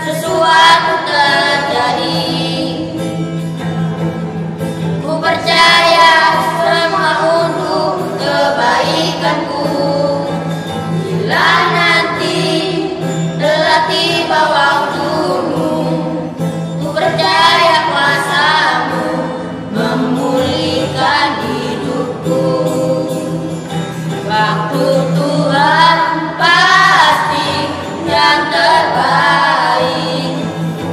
sesuatu terjadi. Ku percaya semua untuk kebaikanku. Bila nanti telah tiba waktumu, ku percaya kuasa-Mu memulihkan hidupku. Waktu Tuhan pasti yang terbaik,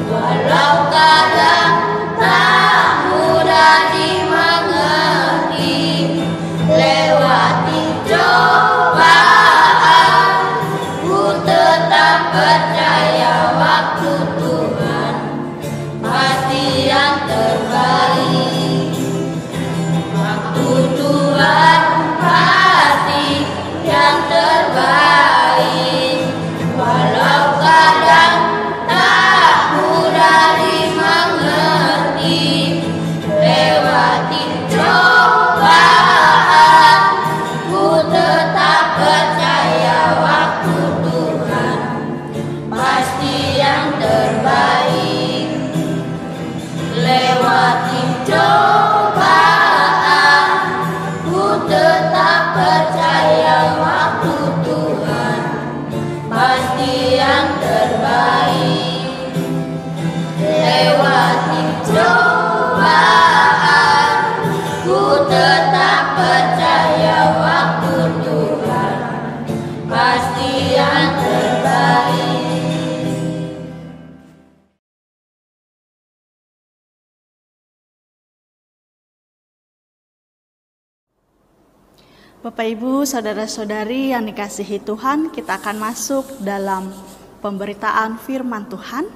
walau kadang tak mudah dimengerti. Lewati cobaan, ku tetap percaya waktu Tuhan pasti yang terbaik. Waktu Tuhan pasti yang terbaik, walau kadang tak mudah dimengerti. Lewati cobaan, ku tetap percaya waktu Tuhan pasti yang terbaik. Lewati cobaan, ku tetap percaya waktu Tuhan pasti yang terbaik. Lewati cobaan, ku tetap percaya waktu Tuhan pasti yang terbaik. Bapak Ibu, saudara-saudari yang dikasihi Tuhan, kita akan masuk dalam pemberitaan firman Tuhan.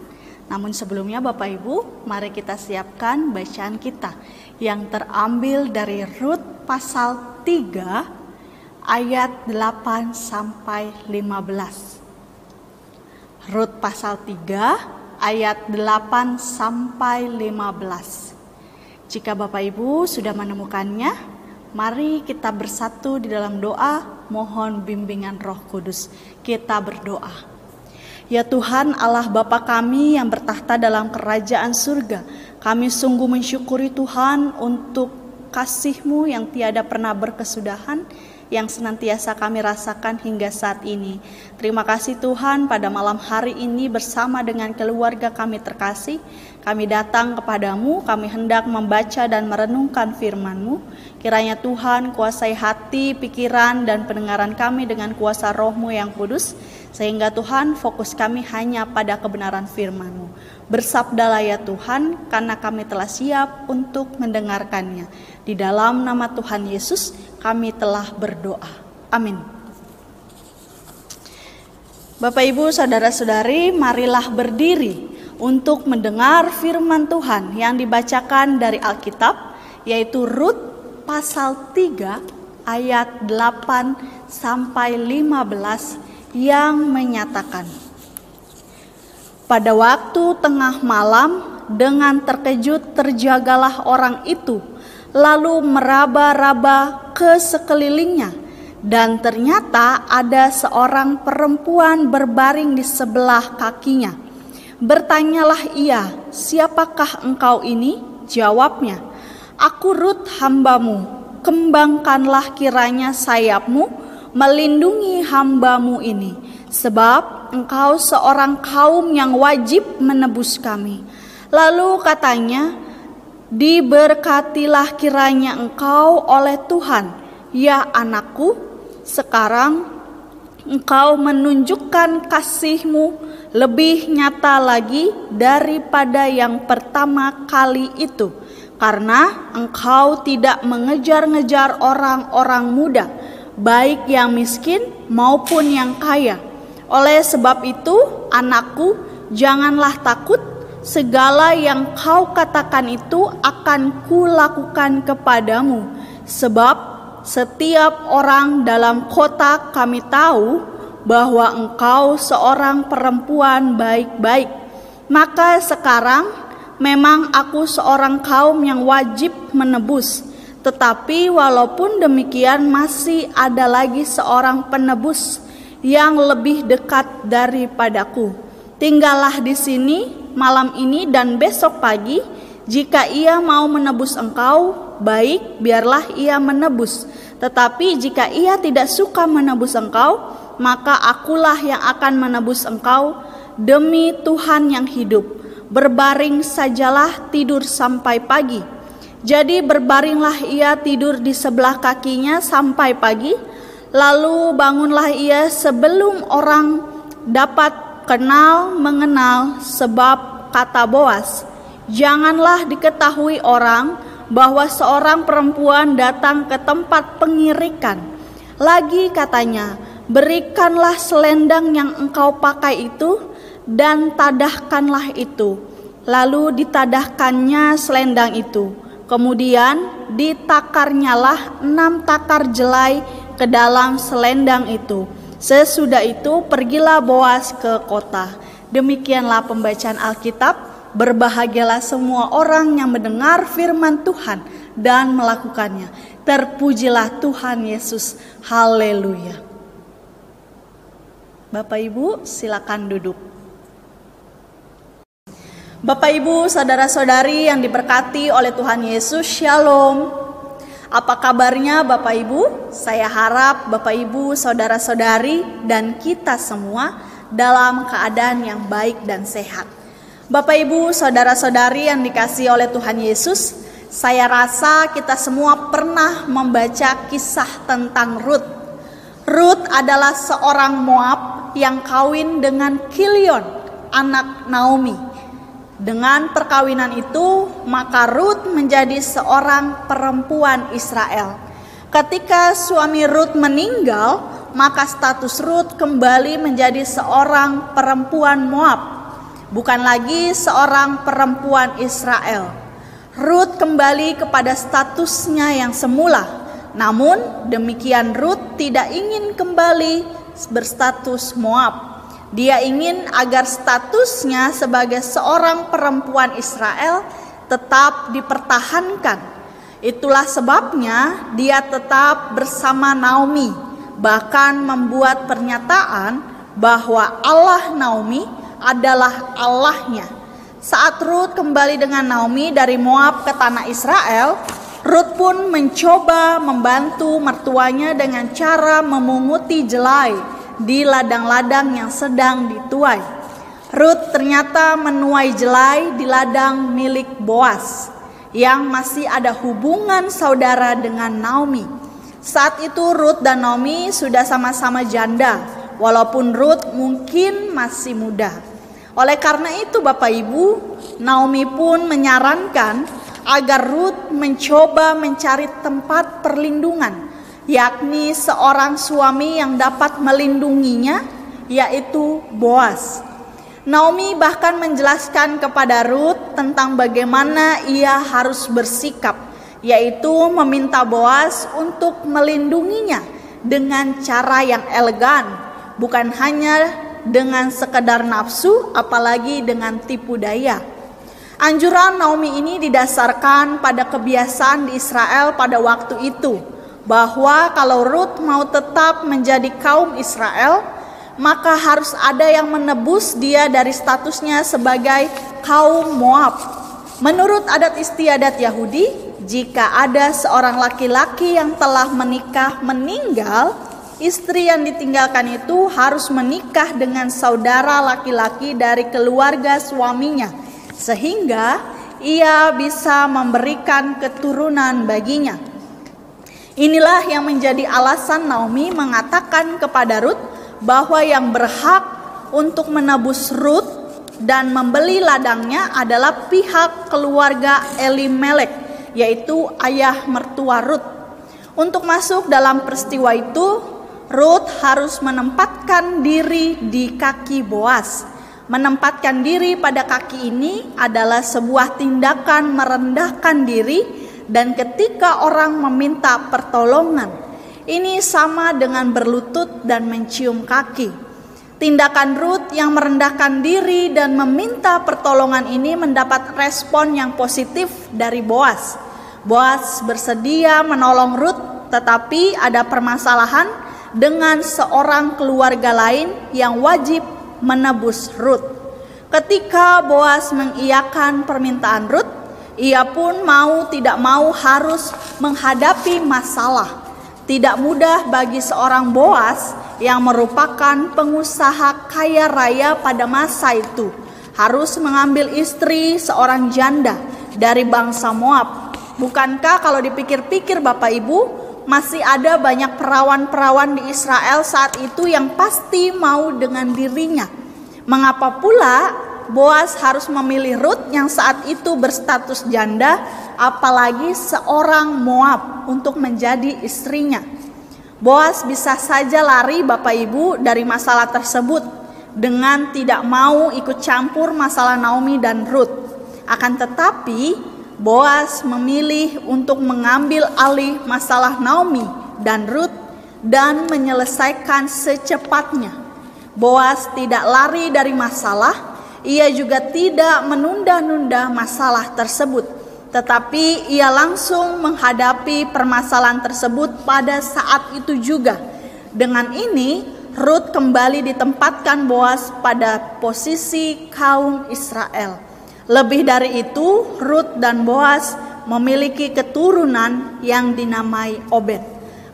Namun sebelumnya Bapak Ibu, mari kita siapkan bacaan kita yang terambil dari Rut pasal 3 ayat 8 sampai 15. Rut pasal 3 ayat 8 sampai 15. Jika Bapak Ibu sudah menemukannya, mari kita bersatu di dalam doa, mohon bimbingan Roh Kudus. Kita berdoa. Ya Tuhan Allah Bapa kami yang bertahta dalam kerajaan surga, kami sungguh mensyukuri Tuhan untuk kasih-Mu yang tiada pernah berkesudahan, yang senantiasa kami rasakan hingga saat ini. Terima kasih Tuhan, pada malam hari ini bersama dengan keluarga kami terkasih, kami datang kepadamu, kami hendak membaca dan merenungkan firman-Mu. Kiranya Tuhan kuasai hati, pikiran, dan pendengaran kami dengan kuasa Roh-Mu yang kudus, sehingga Tuhan fokus kami hanya pada kebenaran firman-Mu. Bersabdalah ya Tuhan, karena kami telah siap untuk mendengarkannya. Di dalam nama Tuhan Yesus kami telah berdoa. Amin. Bapak Ibu, saudara-saudari, marilah berdiri untuk mendengar firman Tuhan yang dibacakan dari Alkitab, yaitu Rut pasal 3 ayat 8 sampai 15 yang menyatakan, pada waktu tengah malam dengan terkejut terjagalah orang itu, lalu meraba-raba ke sekelilingnya, dan ternyata ada seorang perempuan berbaring di sebelah kakinya. Bertanyalah ia, siapakah engkau ini? Jawabnya, aku Rut hamba-Mu, kembangkanlah kiranya sayap-Mu, melindungi hamba-Mu ini, sebab engkau seorang kaum yang wajib menebus kami. Lalu katanya, diberkatilah kiranya engkau oleh Tuhan, ya anakku, sekarang engkau menunjukkan kasih-Mu lebih nyata lagi daripada yang pertama kali itu, karena engkau tidak mengejar-ngejar orang-orang muda, baik yang miskin maupun yang kaya. Oleh sebab itu, anakku, janganlah takut. Segala yang kau katakan itu akan kulakukan kepadamu. Sebab setiap orang dalam kota kami tahu bahwa engkau seorang perempuan baik-baik. Maka sekarang memang aku seorang kaum yang wajib menebus. Tetapi walaupun demikian masih ada lagi seorang penebus yang lebih dekat daripadaku. Tinggallah di sini malam ini dan besok pagi. Jika ia mau menebus engkau, baik, biarlah ia menebus. Tetapi jika ia tidak suka menebus engkau, maka akulah yang akan menebus engkau, demi Tuhan yang hidup. Berbaring sajalah, tidur sampai pagi." Jadi berbaringlah ia tidur di sebelah kakinya sampai pagi. Lalu bangunlah ia sebelum orang dapat mengenal, sebab kata Boas, "Janganlah diketahui orang bahwa seorang perempuan datang ke tempat pengirikan." Lagi katanya, "Berikanlah selendang yang engkau pakai itu dan tadahkanlah itu." Lalu ditadahkannya selendang itu. Kemudian ditakarnyalah 6 takar jelai ke dalam selendang itu. Sesudah itu pergilah Boas ke kota. Demikianlah pembacaan Alkitab. Berbahagialah semua orang yang mendengar firman Tuhan dan melakukannya. Terpujilah Tuhan Yesus. Haleluya. Bapak Ibu, silakan duduk. Bapak Ibu, saudara-saudari yang diberkati oleh Tuhan Yesus, Shalom. Apa kabarnya Bapak Ibu? Saya harap Bapak Ibu, saudara-saudari, dan kita semua dalam keadaan yang baik dan sehat. Bapak Ibu, saudara-saudari yang dikasihi oleh Tuhan Yesus, saya rasa kita semua pernah membaca kisah tentang Rut. Rut adalah seorang Moab yang kawin dengan Kilion, anak Naomi. Dengan perkawinan itu, maka Rut menjadi seorang perempuan Israel. Ketika suami Rut meninggal, maka status Rut kembali menjadi seorang perempuan Moab, bukan lagi seorang perempuan Israel. Rut kembali kepada statusnya yang semula. Namun demikian, Rut tidak ingin kembali berstatus Moab. Dia ingin agar statusnya sebagai seorang perempuan Israel tetap dipertahankan. Itulah sebabnya dia tetap bersama Naomi, bahkan membuat pernyataan bahwa Allah Naomi adalah Allahnya. Saat Rut kembali dengan Naomi dari Moab ke tanah Israel, Rut pun mencoba membantu mertuanya dengan cara memunguti jelai di ladang-ladang yang sedang dituai. Rut ternyata menuai jelai di ladang milik Boas yang masih ada hubungan saudara dengan Naomi. Saat itu Rut dan Naomi sudah sama-sama janda, walaupun Rut mungkin masih muda. Oleh karena itu Bapak Ibu, Naomi pun menyarankan agar Rut mencoba mencari tempat perlindungan, yakni seorang suami yang dapat melindunginya, yaitu Boas. Naomi bahkan menjelaskan kepada Rut tentang bagaimana ia harus bersikap, yaitu meminta Boas untuk melindunginya dengan cara yang elegan, bukan hanya dengan sekedar nafsu, apalagi dengan tipu daya. Anjuran Naomi ini didasarkan pada kebiasaan di Israel pada waktu itu, bahwa kalau Rut mau tetap menjadi kaum Israel, maka harus ada yang menebus dia dari statusnya sebagai kaum Moab. Menurut adat istiadat Yahudi, jika ada seorang laki-laki yang telah menikah meninggal, istri yang ditinggalkan itu harus menikah dengan saudara laki-laki dari keluarga suaminya, sehingga ia bisa memberikan keturunan baginya. Inilah yang menjadi alasan Naomi mengatakan kepada Rut bahwa yang berhak untuk menebus Rut dan membeli ladangnya adalah pihak keluarga Elimelek, yaitu ayah mertua Rut. Untuk masuk dalam peristiwa itu, Rut harus menempatkan diri di kaki Boas. Menempatkan diri pada kaki ini adalah sebuah tindakan merendahkan diri. Dan ketika orang meminta pertolongan, ini sama dengan berlutut dan mencium kaki. Tindakan Rut yang merendahkan diri dan meminta pertolongan ini mendapat respon yang positif dari Boas. Boas bersedia menolong Rut, tetapi ada permasalahan dengan seorang keluarga lain yang wajib menebus Rut. Ketika Boas mengiyakan permintaan Rut, ia pun mau tidak mau harus menghadapi masalah. Tidak mudah bagi seorang Boas yang merupakan pengusaha kaya raya pada masa itu harus mengambil istri seorang janda dari bangsa Moab. Bukankah kalau dipikir-pikir Bapak Ibu, masih ada banyak perawan-perawan di Israel saat itu yang pasti mau dengan dirinya. Mengapa pula Boas harus memilih Rut yang saat itu berstatus janda, apalagi seorang Moab, untuk menjadi istrinya? Boas bisa saja lari Bapak Ibu dari masalah tersebut dengan tidak mau ikut campur masalah Naomi dan Rut. Akan tetapi Boas memilih untuk mengambil alih masalah Naomi dan Rut dan menyelesaikan secepatnya. Boas tidak lari dari masalah, ia juga tidak menunda-nunda masalah tersebut, tetapi ia langsung menghadapi permasalahan tersebut pada saat itu juga. Dengan ini, Rut kembali ditempatkan Boas pada posisi kaum Israel. Lebih dari itu, Rut dan Boas memiliki keturunan yang dinamai Obed.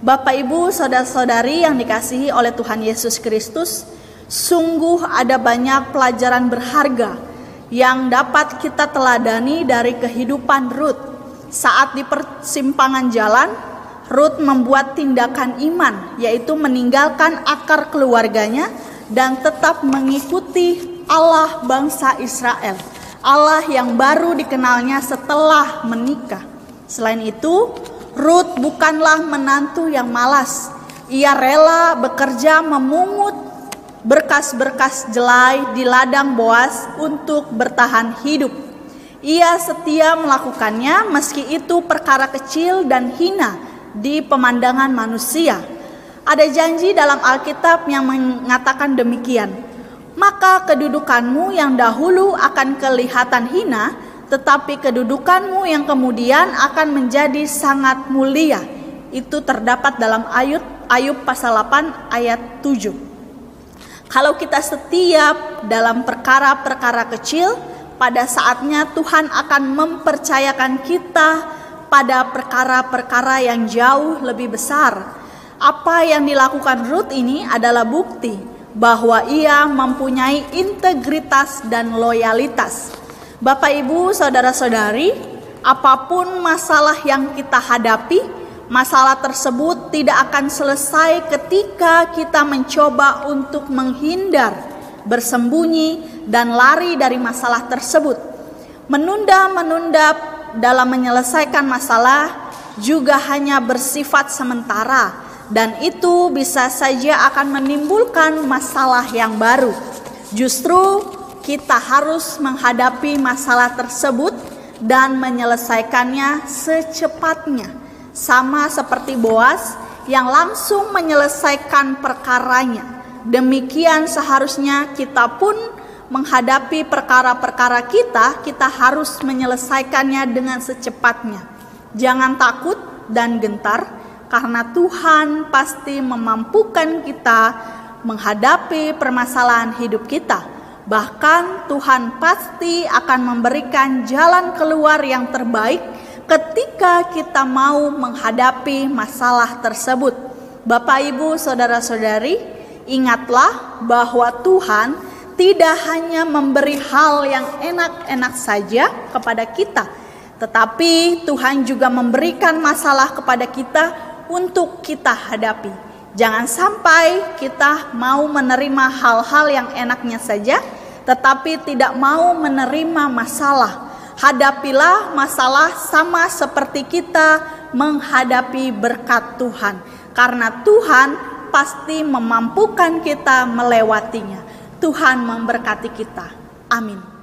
Bapak, Ibu, saudara-saudari yang dikasihi oleh Tuhan Yesus Kristus, sungguh ada banyak pelajaran berharga yang dapat kita teladani dari kehidupan Rut. Saat di persimpangan jalan, Rut membuat tindakan iman, yaitu meninggalkan akar keluarganya dan tetap mengikuti Allah bangsa Israel, Allah yang baru dikenalnya setelah menikah. Selain itu, Rut bukanlah menantu yang malas. Ia rela bekerja memungut berkas-berkas jelai di ladang Boas untuk bertahan hidup. Ia setia melakukannya meski itu perkara kecil dan hina di pemandangan manusia. Ada janji dalam Alkitab yang mengatakan demikian, maka kedudukanmu yang dahulu akan kelihatan hina, tetapi kedudukanmu yang kemudian akan menjadi sangat mulia. Itu terdapat dalam Ayub pasal 8 ayat 7. Kalau kita setia dalam perkara-perkara kecil, pada saatnya Tuhan akan mempercayakan kita pada perkara-perkara yang jauh lebih besar. Apa yang dilakukan Rut ini adalah bukti bahwa ia mempunyai integritas dan loyalitas. Bapak, Ibu, saudara-saudari, apapun masalah yang kita hadapi, masalah tersebut tidak akan selesai ketika kita mencoba untuk menghindar, bersembunyi, dan lari dari masalah tersebut. Menunda-menunda dalam menyelesaikan masalah juga hanya bersifat sementara, dan itu bisa saja akan menimbulkan masalah yang baru. Justru kita harus menghadapi masalah tersebut dan menyelesaikannya secepatnya. Sama seperti Boas yang langsung menyelesaikan perkaranya. Demikian seharusnya kita pun menghadapi perkara-perkara kita harus menyelesaikannya dengan secepatnya. Jangan takut dan gentar, karena Tuhan pasti memampukan kita menghadapi permasalahan hidup kita. Bahkan Tuhan pasti akan memberikan jalan keluar yang terbaik ketika kita mau menghadapi masalah tersebut. Bapak, Ibu, saudara-saudari, ingatlah bahwa Tuhan tidak hanya memberi hal yang enak-enak saja kepada kita, tetapi Tuhan juga memberikan masalah kepada kita untuk kita hadapi. Jangan sampai kita mau menerima hal-hal yang enaknya saja, tetapi tidak mau menerima masalah. Hadapilah masalah sama seperti kita menghadapi berkat Tuhan, karena Tuhan pasti memampukan kita melewatinya. Tuhan memberkati kita. Amin.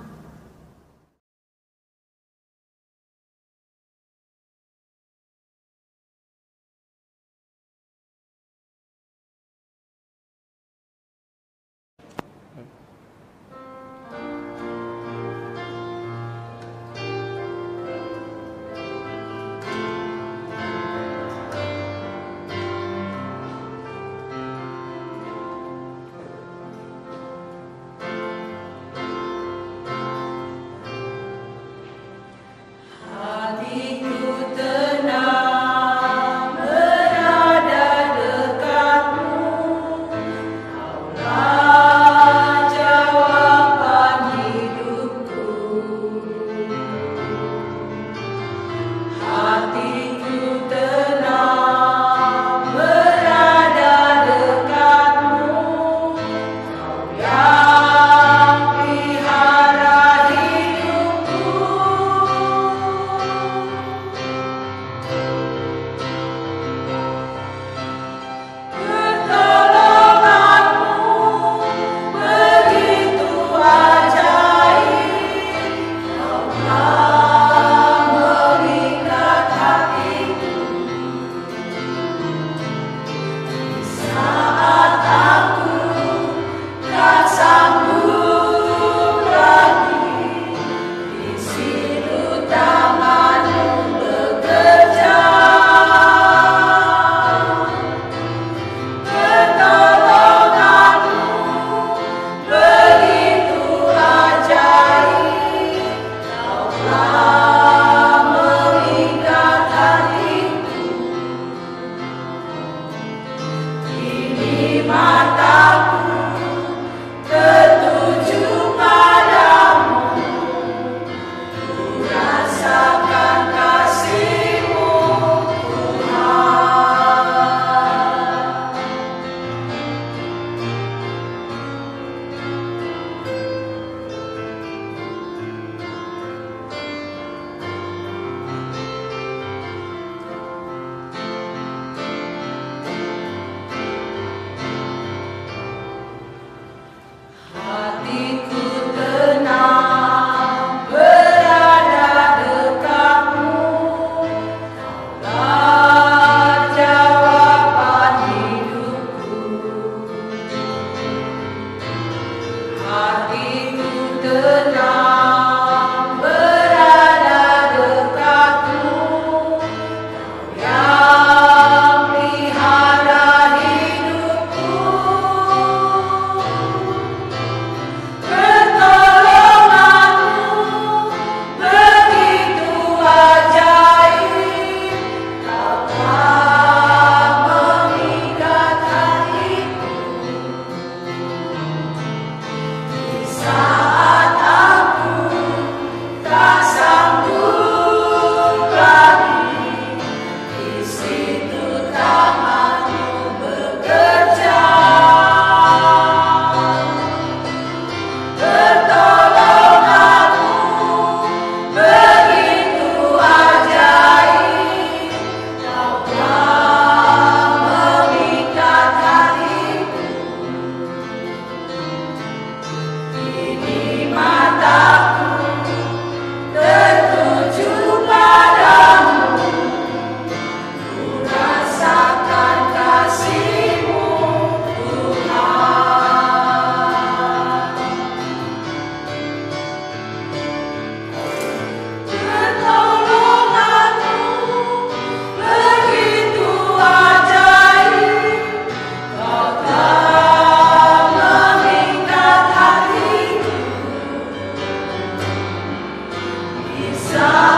Sa